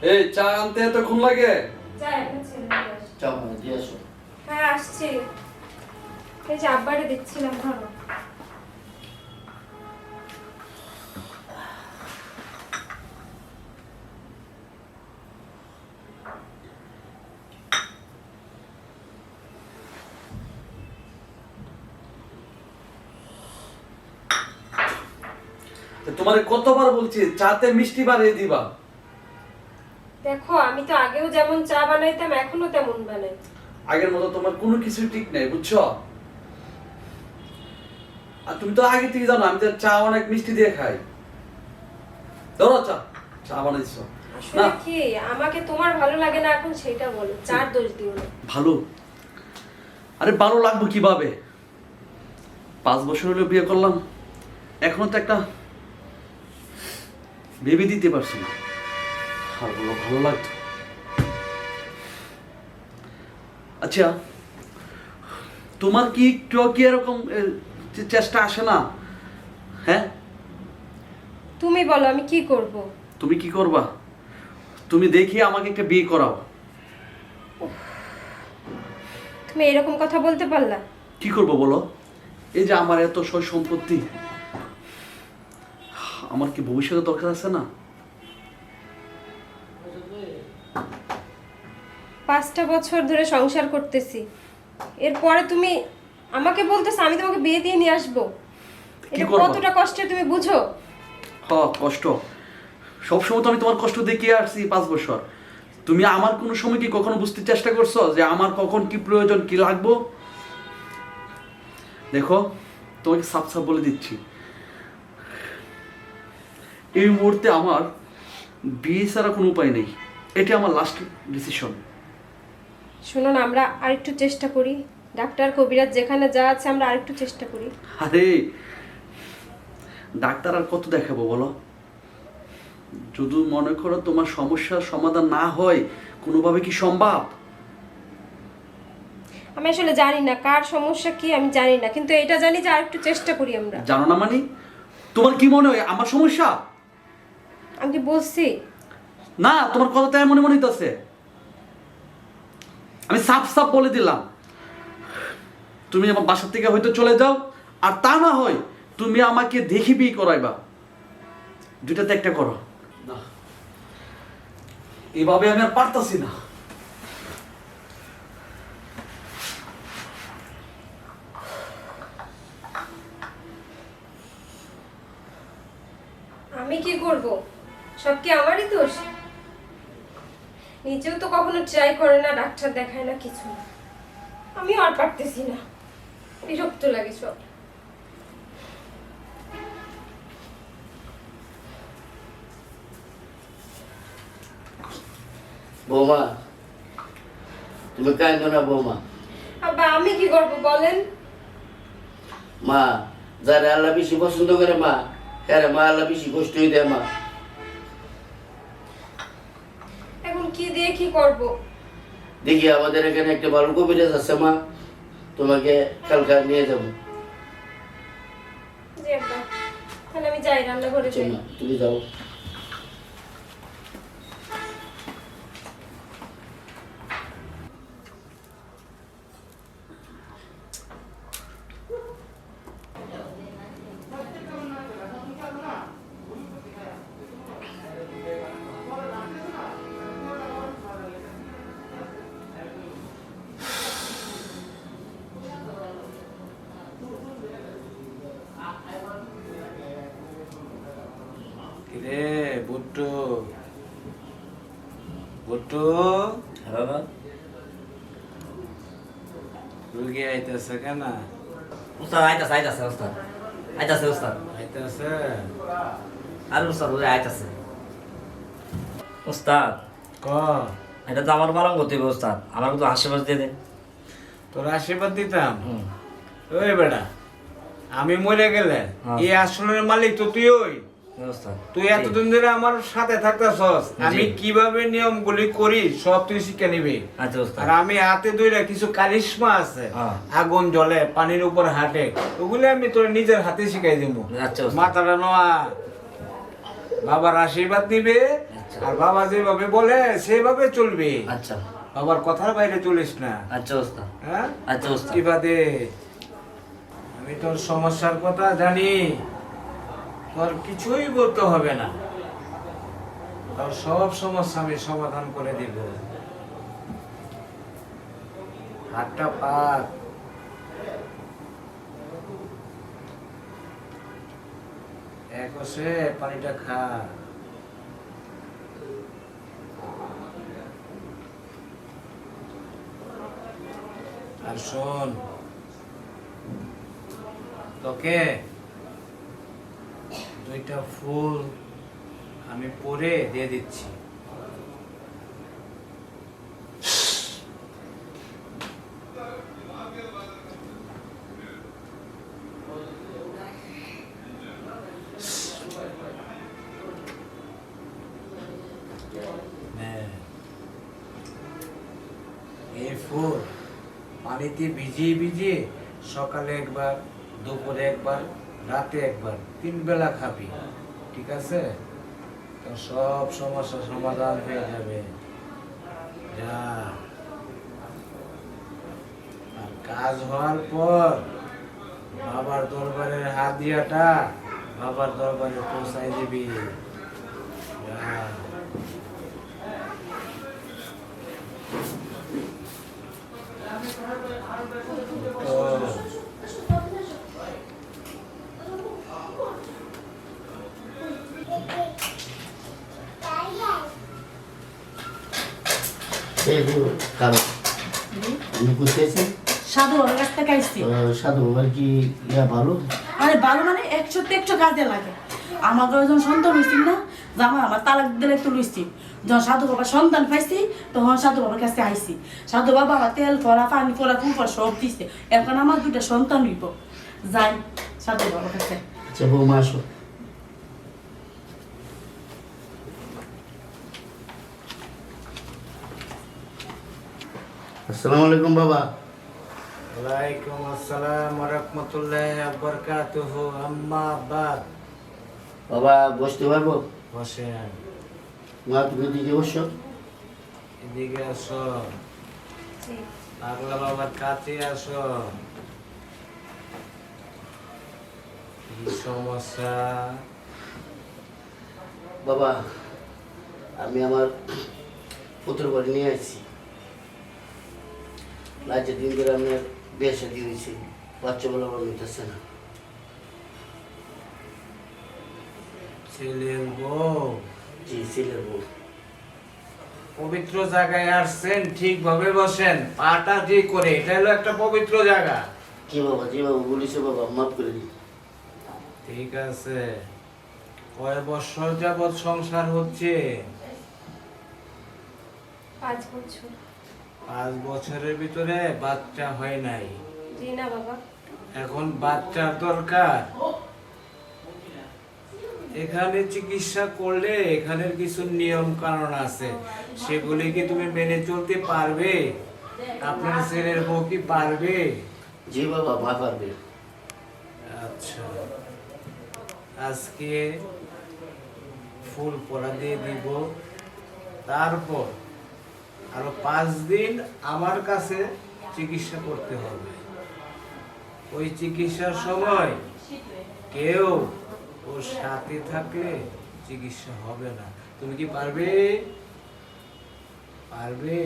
এই চা আনতে এতক্ষণ লাগে? যাই এখন ছেলে দিয়ে আসি। চাও মানে দিয়ে আসো। হ্যাঁ আসছি। এই যে আব্বারে দিচ্ছিলাম ধরো। তোমারে কতবার বলছি চাতে মিষ্টি বাড়িয়ে দিবা। দেখো আমি তো আগেও যেমন চা বানাইতাম এখনো তেমন বানাই। আগের মতো তোমার কোনো কিছু ঠিক নাই, বুঝছো? আর তুমি তো আগে থেকে জানো আমি তো চা অনেক মিষ্টি দিয়ে খাই। ধরো চা, চা বানাইছো আসলে কি আমাকে তোমার ভালো লাগে না এখন সেটা বলো, চার দোষ দিও না। ভালো? আরে ভালো লাগবে কিভাবে? 5 বছর হলো বিয়ে করলাম, এখনো তো একটা বেবি দিতে পারছি না। আর বলো ভালো লাগতো? আচ্ছা তোমার কি একটু কি এরকম চেষ্টা আসে না? হ্যাঁ তুমি বলো আমি কি করব? তুমি কি করবা? তুমি দেখি আমাকে একটা বিয়ে করাও। তুমি এরকম কথা বলতে পারলা? কি করবো বলো? এই যে আমার এত সয় সম্পত্তি, আমার কি ভবিষ্যতে দরকার আছে না? 5টা বছর ধরে সংসার করতেছি, এরপরে তুমি আমাকে বলতেছো আমি তোমাকে বিয়ে দিয়ে নিয়ে আসবো? এটা করবা? কতটা কষ্টে তুমি বুঝো? কষ্ট সবসময় তো আমি তোমার কষ্ট দেখিয়ে আসছি 5 বছর। তুমি আমার কোনো সময় কি কখনো বুঝতে চেষ্টা করছো যে আমার কখন কি প্রয়োজন, কি লাগবো? দেখো তোমাকে সাফ সাফ বলে দিচ্ছি, এই মুহূর্তে আমার বিয়ে ছাড়া কোনো উপায় নেই। এটা আমার লাস্ট ডিসিশন। শোনো না, আমরা আরেকটু চেষ্টা করি। ডাক্তার কবিরাজ যেখানে যা আছে আমরা আরেকটু চেষ্টা করি। আরে ডাক্তার আর কত দেখাবো বলো? যদি মনে করো তোমার সমস্যার সমাধান না হয়, কোনোভাবে কি সম্ভব? আমি আসলে জানি না কার সমস্যা কি, আমি জানি না, কিন্তু এটা জানি যে আরেকটু চেষ্টা করি আমরা। জানো না মানে? তোমার কি মনে হয় আমার সমস্যা? আমি কি বলছি? না, তোমার কথা তো এমনই মনে হইতেছে। আমি সাফ সাফ বলে দিলাম, তুমি আমার বাসা থেকে হয়তো চলে যাও, আর তা না হয় তুমি আমাকে দেখি বিয়ে করাইবা। দুইটাতে একটা করো না, এভাবে আমি আর পারতাছি না। আমি কি করব? সব কি আমারই দোষ? নিজেও তো কখনো ট্রাই করে না, ডাক্তার দেখায় না, কিছু না। আমি আর পারতেছি না, বিরক্ত লাগে সব। বৌমা, তুমি কাঁদো না বৌমা। আব্বা আমি কি করব বলেন? মা, যারা আল্লাহ বেশি পছন্দ করে মা, হ্যাঁ মা আল্লাহ বেশি কষ্টই দেয় মা। এখন কি দিয়ে কি করব? দেখি আমাদের এখানে একটা ভালো কবিরাজ আছে মা, তোমাকে কালকে নিয়ে যাবো। জি আব্বা, তাহলে আমি যাই, রান্নাঘরে যাই। মা তুমি যাও। কিরে বুট্টু, বুট্টু বাবা রুগী আইতেছে কেন? উস্তাদ আইতাছে আইতাছে উস্তাদ আইতাছে উস্তাদ আইতেছে আর উস্তাদ ওই আইতাছে উস্তাদ। ক এটা তো আমার মালঙ্গ তুই উস্তাদ, আমার তো আশীর্বাদ দিয়ে দে। তোর আশীর্বাদ দিতাম? হুম। ওই বেটা, আমি মরে গেলে হ্যাঁ। এই আসনের মালিক তো তুই। ওই উস্তাদ তুই এতদিন ধরে আমার সাথে থাকতেছস, আমি জি। কিভাবে নিয়মগুলি করি সব তুই শিখে নিবি। আচ্ছা উস্তাদ। আর আমি হাতে ধরে কিছু কারিশমা আছে, হ্যাঁ। আগুন জ্বলে, পানির উপর হাঁটে, ওগুলো আমি তোর নিজের হাতে শিখাই দিব। আচ্ছা উস্তাদ। মাথাটা নোয়া, বাবার আশীর্বাদ নিবে, আর বাবা যেভাবে বলে সেভাবে চলবে। আচ্ছা বাবার কথার বাইরে চলিস না। আচ্ছা ওস্তাদ হ্যাঁ আচ্ছা ওস্তাদ কি বাদে আমি তোর সমস্যার কথা জানি, তোর কিছুই বলতে হবে না, তোর সব সমস্যা আমি সমাধান করে দিব। হাতটা পাক, এক বসে পানিটা খা। আর শোন, তোকে দুইটা ফুল আমি পরে দিয়ে দিচ্ছি। নে। এই ফুল পানিতে ভিজিয়ে ভিজিয়ে সকালে একবার, দুপুরে একবার, রাতে একবার, 3 বেলা খাবি, ঠিক আছে? তো সব সমস্যা সমাধান হয়ে যাবে। যা। আর কাজ হওয়ার পর বাবার দরবারের হাদিয়াটা বাবার দরবারে পৌঁছাই দিবি। যা। তো কারণ আমি বুঝতেছি সাধু বাবার কাছ থেকে আইসি। সাধু বাবার কি ইয়া ভালো? আরে ভালো মানে 100 কাজে লাগে। আমার ঘরে যখন সন্তান হয়েছি না, জামা আমার তালাক দিলে একটু লইছি, যখন সাধু বাবার সন্তান পাইছি তখন সাধু বাবার কাছে আইসি। সাধু বাবা আমার তেল করা, পানি করা, কুপা সব দিছে। এখন আমার 2টা সন্তান হইব। যাই সাধু বাবার কাছে। আচ্ছা বৌমা আসো। আসসালামু আলাইকুম বাবা। ওয়ালাইকুম আসসালাম ওয়া রাহমাতুল্লাহি ওয়া বারাকাতুহু। আম্মা বাদ। বাবা বসতে পারবো? বসেন। মা তুমি দিকে বসো। এদিকে আসো। জি। পাগলা বাবার কাছে আসো। কি সমস্যা? বাবা আমি আমার পুত্র বাড়ি নিয়ে আসছি। লাজে দিন ধরে আমার বিয়ে শাদী হয়েছে, বাচ্চা বলে আমার নিতেছে না। ছেলের বউ? জি ছেলের বউ। পবিত্র জায়গায় আসছেন, ঠিকভাবে বসেন, পাটা ঠিক করে। এটা হলো একটা পবিত্র জায়গা। কি বাবা, যে বাবা বলিছে বাবা মাফ করে দিন। ঠিক আছে। কয় বছর যাবৎ সংসার হচ্ছে? 5 বছর। 5 বছরের ভিতরে বাচ্চা হয় নাই। জি না বাবা। এখন বাচ্চার দরকার। এখানে চিকিৎসা করলে এখানের কিছু নিয়ম কানুন আছে, সেগুলি কি তুমি মেনে চলতে পারবে? আপনার ছেলের বউ কি পারবে? জি বাবা মা পারবে। আচ্ছা, আজকে ফুল পরা দিয়ে দিব, তারপর আরো 5 দিন আমার কাছে চিকিৎসা করতে হবে। ওই চিকিৎসার সময় কেউ ওর সাথে থাকলে চিকিৎসা হবে না। তুমি কি পারবে? পারবে?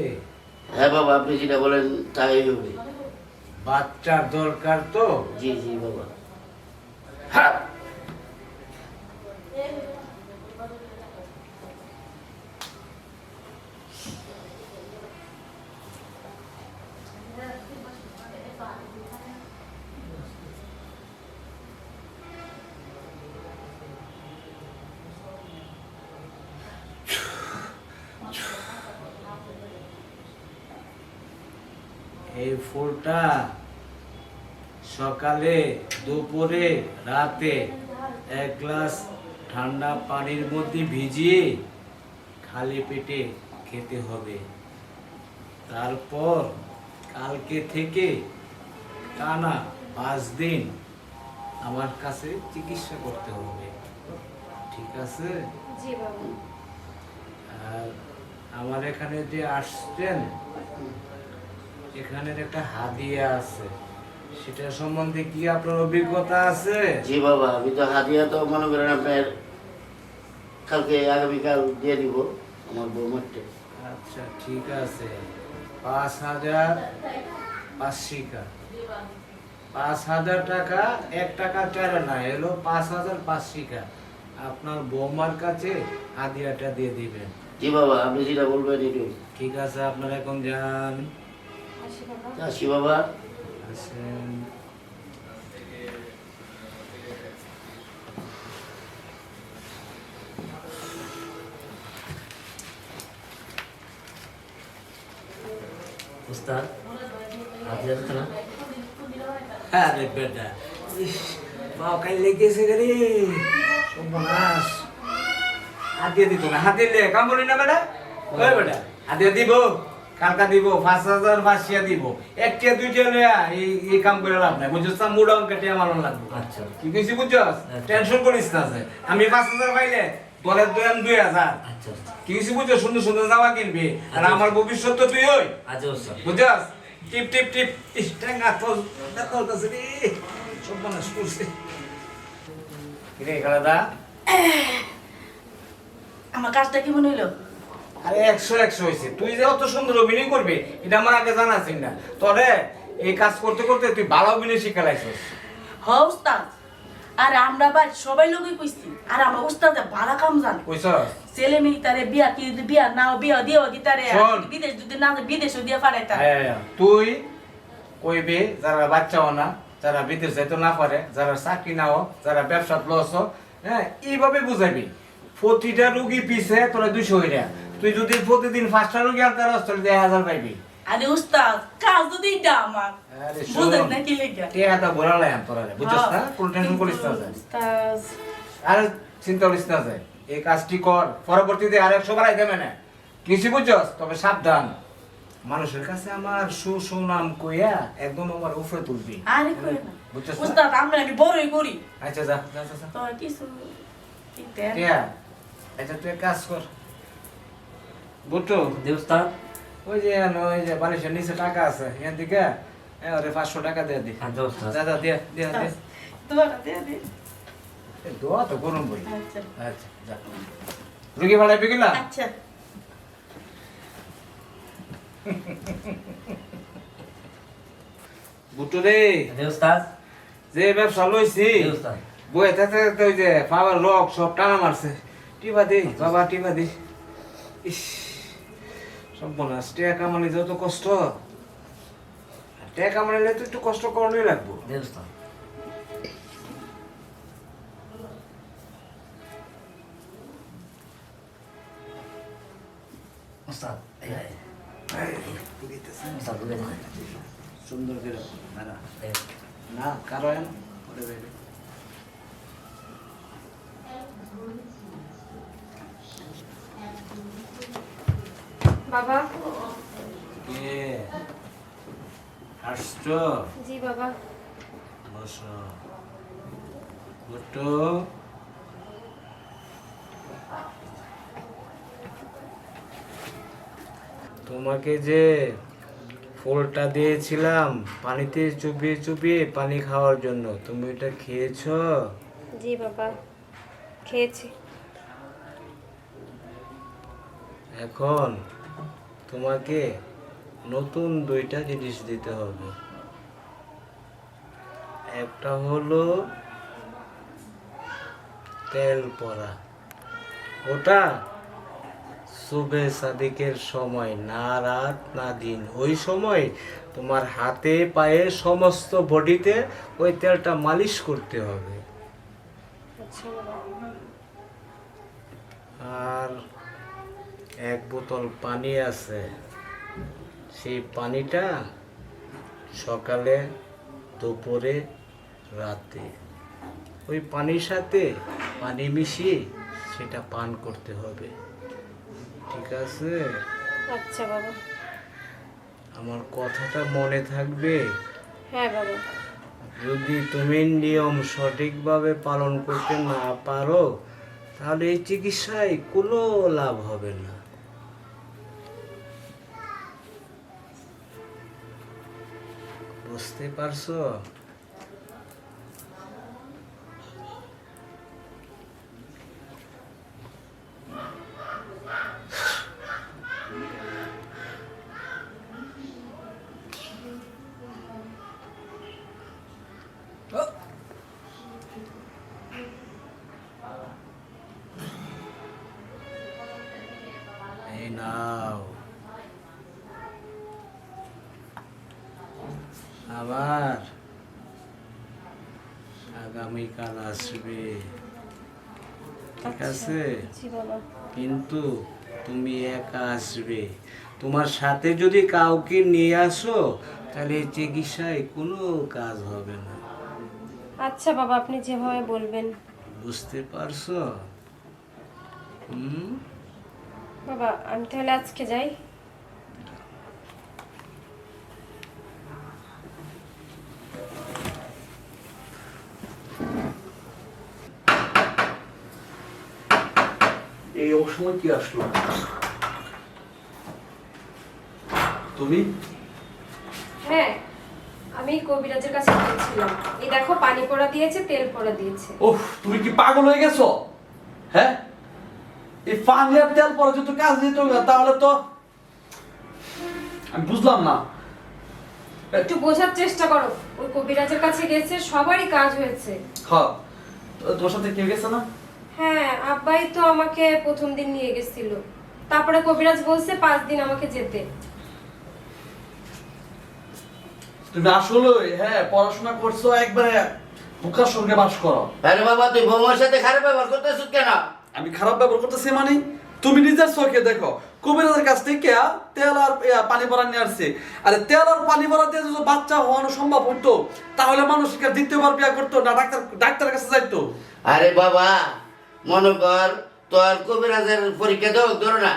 হ্যাঁ বাবা আপনি যেটা বলেন তাই হবে। বাচ্চার দরকার তো। জি জি বাবা। হ্যাঁ। এই ফুলটা সকালে, দুপুরে, রাতে 1 গ্লাস ঠান্ডা পানির মধ্যে ভিজিয়ে খালি পেটে খেতে হবে। তারপর কালকে থেকে টানা 5 দিন আমার কাছে চিকিৎসা করতে হবে, ঠিক আছে? জি বাবা। আর আমার এখানে যে আসছেন, এখানের একটা হাদিয়া আছে, সেটা সম্বন্ধে কি আপনার অভিজ্ঞতা আছে? জি বাবা, আমি তো হাদিয়া তো মনে করেন আপনার কালকে আগামীকাল দিয়ে দিব আমার বৌমারটা। আচ্ছা ঠিক আছে, 5,000 পাঁচশিকা, 5,000 টাকা, 1 টাকা চারে না, এলো 5,000 পাঁচশিকা আপনার বৌমার কাছে হাদিয়াটা দিয়ে দিবেন। জি বাবা, আপনি যেটা বলবেন এটাই। ঠিক আছে, আপনারা এখন যান। আসি বাবা। আসি বাবা। আসেন। উস্তাদ আপনি যাচ্ছেন না? আরে বেটা, ইস, পাও কাই লেগেছে রে, সর্বনাশ। হাতিয়ে দিত না, হাতিয়ে লে কাম বলি না বেটা। ওই বেটা, হাতিয়ে দিব, কালকা দিব, 5,000 পাঁচশিয়া দিব, একটা দুইটা লয়া এই কাম করে লাভ নাই, বুঝছস না? মুড অঙ্ক কেটে আমার লাগবে। আচ্ছা কি কইছি বুঝছস? টেনশন করিস না যে আমি 5,000 পাইলে তোরে দুয়াম 2,000। আচ্ছা কি কইছি বুঝছস? সুন্দর সুন্দর জামা কিনবি, আর আমার ভবিষ্যৎ তো তুই হই, আচ্ছা উস্তাদ। বুঝছস? টিপ টিপ টিপ, ইস টেঙ্গা তোর কাছে রে, সব মানুষ করছে। কিরে খালাদা, আমার কাজটা কেমন হইলো? আরে 100 হয়েছে। তুই যে অত সুন্দর অভিনয় করবি এটা আমার আগে জানা ছিল না। তোরে এই কাজ করতে করতে তুই ভালো অভিনয় শিখে লাইছিস। হ উস্তাদ, আর আমরা ভাই সবাই লোকই কইছি, আর আমার উস্তাদ ভালো কাম জানে। কইছস? ছেলে মেয়ে তারে বিয়া কি বিয়া নাও বিয়া দিও দিতারে, শোন। বিদেশ যদি না বিদেশও দিয়ে পাঠাইতা। হ্যাঁ, তুই কইবি যারা বাচ্চাও না, যারা বিদেশ যাইতে না পারে, যারা চাকরি না হোক, যারা ব্যবসা লস হোক, হ্যাঁ এইভাবে বুঝাবি। প্রতিটা রুগী পিছে তোরা 200 হইরা, তুই যদি প্রতিদিন 5টা রুগী আনতে পারস তাহলে 1,000 পাইবি। আরে উস্তাদ, কাজ যদি এটা আমার আরে বুঝেন শোন, না কি লেগা? টেহাটা বলা লাইম তোরা, বুঝছস না? কোন টেনশন করিস না যে। উস্তাদ, আরে চিন্তা করিস না যে, এই কাজটি কর, পরবর্তীতে আর 100 বাড়াই দেবে না। কিছু বুঝছস? তবে সাবধান, মানুষের কাছে আমার সুনাম কইয়া একদম আমার উপরে তুলবি। আরে কই না বুঝছস না? উস্তাদ, আমরা আমি বড়ই করি আচ্ছা যা যা যা, যা। তো কিছু দিতে। টিয়া, আচ্ছা তুই এক কাজ কর বুটু, জি উস্তাদ। ওই যে বালিশের নিচে টাকা আছে, এখান থেকে ওরে 500 টাকা দিয়ে দি। আচ্ছা উস্তাদ। যা যা দিয়ে দিয়ে দে। তোমার দিয়ে দে। দোয়া তো করুন বই। আচ্ছা আচ্ছা যা, রুগী বাড়াইবি কিনা? আচ্ছা। বুটু রে, জি উস্তাদ। যে ব্যবসা লইছি জি উস্তাদ। বই থাকতে থাকতে ওই যে পাওয়ার লক সব টানা মারছে। টিপা দি বাবা, টিপা দি। ইস, সব বোনাস টাকা কামানি যত কষ্ট, টাকা কামানিলে তো একটু কষ্ট করলেই লাগবো। জি উস্তাদ। উস্তাদ এই উস্তাদ দুবে না। সুন্দর করে দাঁড়া। এই, না কারণ ওরে বেবি বাবা। কে আসছো? জি বাবা। বসো বুটু। তোমাকে যে ফুলটা দিয়েছিলাম পানিতে চুবিয়ে চুবিয়ে পানি খাওয়ার জন্য, তুমি এটা খেয়েছো? জি বাবা, খেয়েছি। এখন তোমাকে নতুন 2টা জিনিস দিতে হবে। একটা হলো তেল পরা, ওটা সুবে সাদিকের সময়, না রাত না দিন, ওই সময় তোমার হাতে পায়ে সমস্ত বডিতে ওই তেলটা মালিশ করতে হবে। আচ্ছা বাবা। আর 1 বোতল পানি আছে, সেই পানিটা সকালে, দুপুরে, রাতে ওই পানির সাথে পানি মিশিয়ে সেটা পান করতে হবে, ঠিক আছে? আচ্ছা বাবা। আমার কথাটা মনে থাকবে। হ্যাঁ বাবা। যদি তুমি নিয়ম সঠিকভাবে পালন করতে না পারো তাহলে এই চিকিৎসায় কোনো লাভ হবে না। বুঝতে পারছো? এই নাও। আবার আগামীকাল আসবে, ঠিক আছে? জি বাবা। কিন্তু তুমি একা আসবে। তোমার সাথে যদি কাউকে নিয়ে আসো তাহলে এই চিকিৎসায় কোনো কাজ হবে না। আচ্ছা বাবা, আপনি যেভাবে বলবেন। বুঝতে পারছো? হুম। বাবা আমি তাহলে আজকে যাই। এই অসময় কি আসলো? তুমি? হ্যাঁ, আমি কবিরাজের কাছে গিয়েছিলাম। এই দেখো, পানি পড়া দিয়েছে, তেল পড়া দিয়েছে। ওহ, তুমি কি পাগল হয়ে গেছো? হ্যাঁ, এই পানি আর তেল পরে যদি কাজ দিত তাহলে তো আমি বুঝলাম না। একটু বোঝার চেষ্টা করো। ওই কবিরাজের কাছে গেছে, সবারই কাজ হয়েছে। হ্যাঁ, তোমার সাথে কেউ গেছে না? হ্যাঁ, আব্বাই তো আমাকে প্রথম দিন নিয়ে গেছিল। তারপরে কবিরাজ বলছে 5 দিন আমাকে যেতে। তুমি আসলে হ্যাঁ পড়াশোনা করছো, একবারে বুকার সঙ্গে বাস করো। আরে বাবা, তুই বৌমার সাথে খারাপ ব্যবহার করতেছিস কেন? আমি খারাপ ব্যবহার করতেছি মানে? তুমি নিজের চোখে দেখো, কবিরাজের কাছ থেকে তেল আর পানি ভরা নিয়ে আসছে। আরে তেল আর পানি ভরা দিয়ে যদি বাচ্চা হওয়ানো সম্ভব হতো তাহলে মানুষকে দ্বিতীয়বার বিয়ে করতো না, ডাক্তারের কাছে যাইতো। আরে বাবা, মনে কর তোর কবিরাজের পরীক্ষা দেওয়া ধরো না,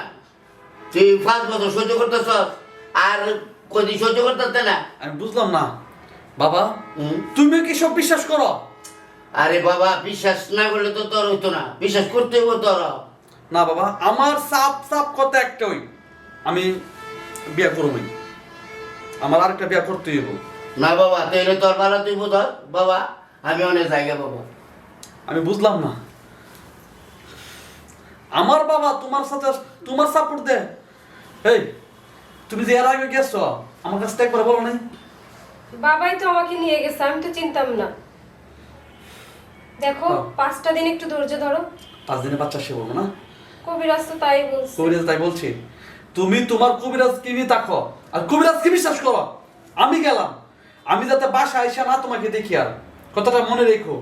তুই 5 বছর সহ্য করতেছ আর কদিন সহ্য করতে না। আমি বুঝলাম না বাবা, হুম? তুমি কি সব বিশ্বাস করো? আরে বাবা, বিশ্বাস না করলে তো তোর হইতো না, বিশ্বাস করতে হইব তোর। না বাবা, আমার সাপ সাপ কথা একটাই, আমি বিয়ে করবই। আমার আরেকটা বিয়ে করতে হইব। না বাবা, তাইলে তোর ভালো তুই বোধ বাবা, আমি অনেক জায়গা বাবা। আমি বুঝলাম না, আমার বাবা তোমার সাথে তোমার সাপোর্ট দে। এই তুমি যে এর আগে গেছো আমার কাছে একবার বলো নাই? বাবাই তো আমাকে নিয়ে গেছে, আমি তো চিনতাম না। দেখো, 5টা দিন একটু ধৈর্য ধরো। 5 দিনে বাচ্চা সে বলবো না? কবিরাজ তো তাই বলছে। কবিরাজ তাই বলছি। তুমি তোমার কবিরাজ কি নিয়ে থাকো আর কবিরাজ কি বিশ্বাস করো। আমি গেলাম, আমি যাতে বাসা আইসা না তোমাকে দেখি, আর কথাটা মনে রেখো।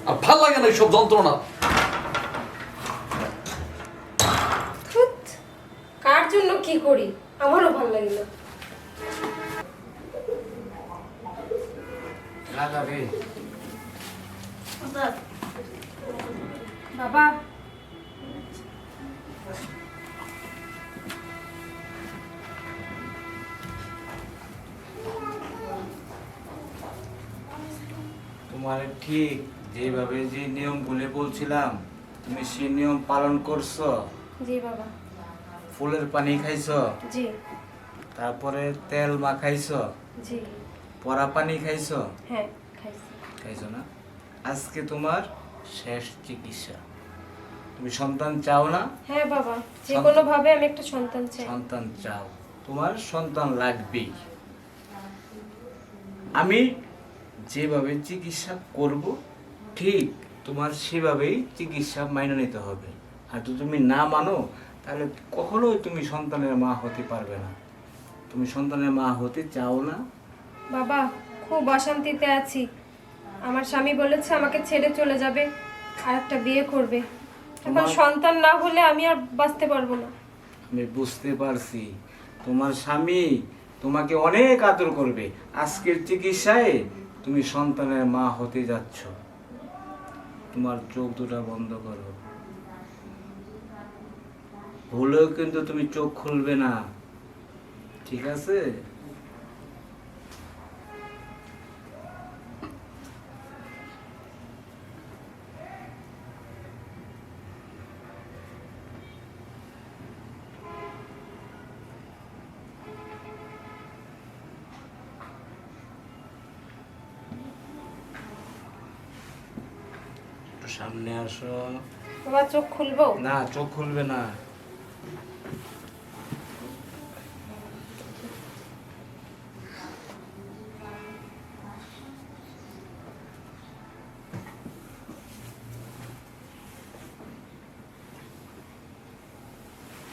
আর ভাল লাগে না এইসব যন্ত্রণা। ধুৎ, কার জন্য কি করি, আমারও ভালো লাগে না। লাগাবে। বাবা, তোমার ঠিক যেভাবে যে নিয়মগুলো বলছিলাম তুমি সেই নিয়ম পালন করছো। জি বাবা। ফুলের পানি খাইছো, জি। তারপরে তেল মাখাইছো, জি। পরা পানি খাইছো, হ্যাঁ, খাইছি। খাইছো না? আজকে তোমার শেষ চিকিৎসা। তুমি সন্তান চাও না? হ্যাঁ বাবা, যে কোনো ভাবে আমি একটা সন্তান চাই। সন্তান চাও, তোমার সন্তান লাগবেই। আমি যেভাবে চিকিৎসা করব ঠিক তোমার সেভাবেই চিকিৎসা মাইনে নিতে হবে। আর যদি তুমি না মানো তাহলে কখনোই তুমি সন্তানের মা হতে পারবে না। তুমি সন্তানের মা হতে চাও না? বাবা, খুব অশান্তিতে আছি। আমার স্বামী বলেছে আমাকে ছেড়ে চলে যাবে আর একটা বিয়ে করবে। এখন সন্তান না হলে আমি আর বাঁচতে পারবো না। আমি বুঝতে পারছি, তোমার স্বামী তোমাকে অনেক আদর করবে। আজকের চিকিৎসায় তুমি সন্তানের মা হতে যাচ্ছ। তোমার চোখ দুটা বন্ধ করো, ভুলেও কিন্তু তুমি চোখ খুলবে না, ঠিক আছে? সামনে আসো। বাবা চোখ খুলবো? না, চোখ খুলবে না।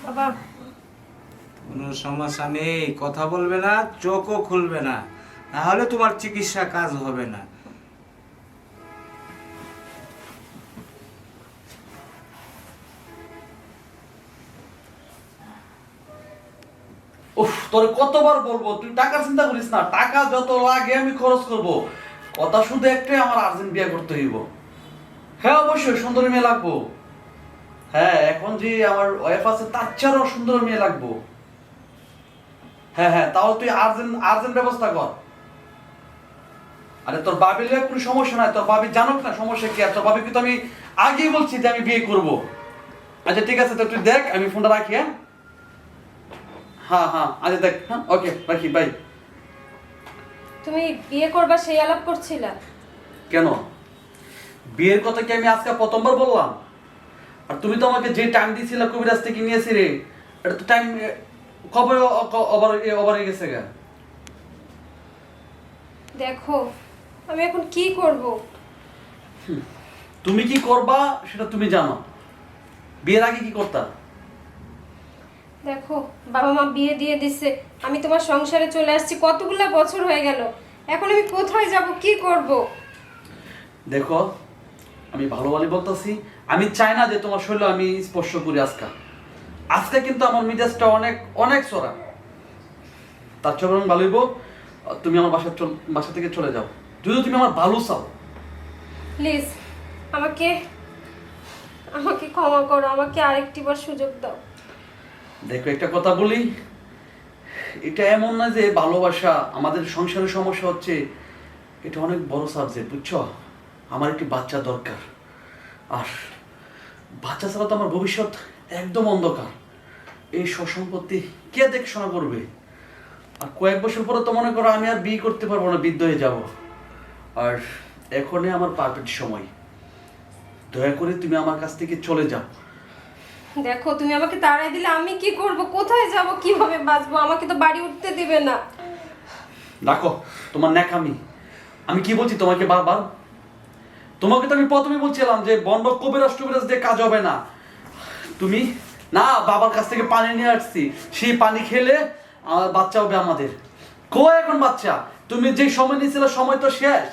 বাবা কোনো সমস্যা নেই, কথা বলবে না, চোখও খুলবে না, তাহলে তোমার চিকিৎসা কাজ হবে না। উফ, তোর কতবার বলবো তুই টাকার চিন্তা করিস না, টাকা যত লাগে আমি খরচ করব। কথা শুধু একটাই, আমার আর্জেন্ট বিয়ে করতে হইব। হ্যাঁ অবশ্যই সুন্দর মেয়ে লাগবো। হ্যাঁ, এখন যে আমার ওয়াইফ আছে তার চেয়েও সুন্দর মেয়ে লাগবো। হ্যাঁ হ্যাঁ, তাহলে তুই আর্জেন্ট আর্জেন্ট ব্যবস্থা কর। আরে তোর বাবির লইয়া কোনো সমস্যা নাই, তোর বাবি জানুক না সমস্যা কি। আর তোর বাবিকে তো আমি আগেই বলছি যে আমি বিয়ে করব। আচ্ছা ঠিক আছে, তো তুই দেখ, আমি ফোনটা রাখি। হ্যাঁ হ্যাঁ হ্যাঁ, আচ্ছা দেখ। হ্যাঁ ওকে, রাখি, বাই। তুমি বিয়ে করবা সেই আলাপ করছিলা? কেন, বিয়ের কথা কি আমি আজকে প্রথমবার বললাম? আর তুমি তো আমাকে যে টাইম দিয়েছিলে কবিরাজ থেকে নিয়েছি রে, এটা তো টাইম কবে ওভার হয়ে গেছে গা। দেখো আমি এখন কি করব? তুমি কি করবা সেটা তুমি জানো, বিয়ের আগে কি করতা? দেখো বাবা মা বিয়ে দিয়ে দিছে, আমি তোমার সংসারে চলে আসছি, কতগুলা বছর হয়ে গেল, এখন আমি কোথায় যাব, কি করব? দেখো আমি ভালো ভালো বলতেছি, আমি চাই না যে তোমার শরীর আমি স্পর্শ করি আজকে। আজকে কিন্তু আমার মিজাজটা অনেক অনেক চড়া। তার চেয়ে বরং ভালো হইব তুমি আমার বাসা থেকে চলে যাও, যদি তুমি আমার ভালো চাও। প্লিজ আমাকে আমাকে ক্ষমা করো, আমাকে আরেকটিবার সুযোগ দাও। দেখো একটা কথা বলি, এটা এমন না যে ভালোবাসা আমাদের সংসারের সমস্যা হচ্ছে, এটা অনেক বড় সাবজেক্ট, বুঝছো? আমার একটি বাচ্চা দরকার, আর বাচ্চা ছাড়া তো আমার ভবিষ্যৎ একদম অন্ধকার। এই সম্পত্তি কে দেখাশোনা করবে? আর কয়েক বছর পরে তো মনে করো আমি আর বিয়ে করতে পারবো না, বৃদ্ধ হয়ে যাব। আর এখনই আমার পারফেক্ট সময়, দয়া করে তুমি আমার কাছ থেকে চলে যাও। দেখো তুমি আমাকে তাড়াই দিলে আমি কি করব, কোথায় যাব, কিভাবে বাঁচবো? আমাকে তো বাড়ি উঠতে দিবে না। দেখো তোমার ন্যাকামি, আমি কি বলছি তোমাকে বারবার? তোমাকে তো আমি প্রথমে বলছিলাম যে বন্ড কবিরাজ টবিরাজ দিয়ে কাজ হবে না। তুমি না, বাবার কাছ থেকে পানি নিয়ে আসছি, সেই পানি খেলে বাচ্চা হবে আমাদের। এখন বাচ্চা? তুমি যে সময় নিয়েছিলে সময় তো শেষ।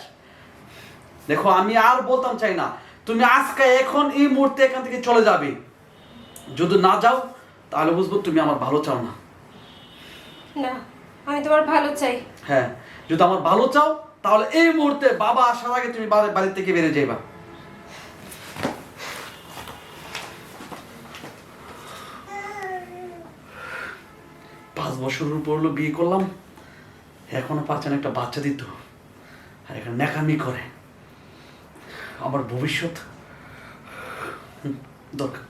দেখো আমি আর বলতাম চাই না, তুমি আজকে এখন এই মুহূর্তে এখান থেকে চলে যাবে। যদি না যাও তাহলে বুঝবো তুমি আমার ভালো চাও না। না, আমি তোমার ভালো চাই। হ্যাঁ, যদি আমার ভালো চাও তাহলে এই মুহূর্তে বাবা আসার আগে তুমি বাড়ি থেকে বেরিয়ে যাইবা। পাঁচ বছরের উপর হলো বিয়ে করলাম, এখনো পাচ্ছেন একটা বাচ্চা দিত, আর এখানে ন্যাকামি করে। আমার ভবিষ্যৎ দরকার।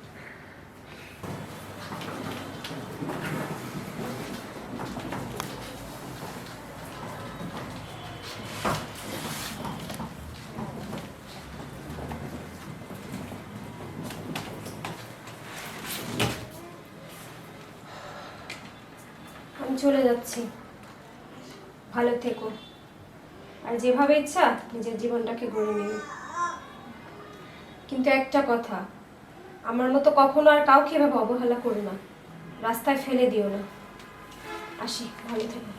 আমি চলে যাচ্ছি, ভালো থেকো, আর যেভাবে ইচ্ছা নিজের জীবনটাকে গড়ে নেবে। কিন্তু একটা কথা, আমার মতো কখনো আর কাউকে এভাবে অবহেলা করো না, রাস্তায় ফেলে দিও না। আসি, ভালো থেকো।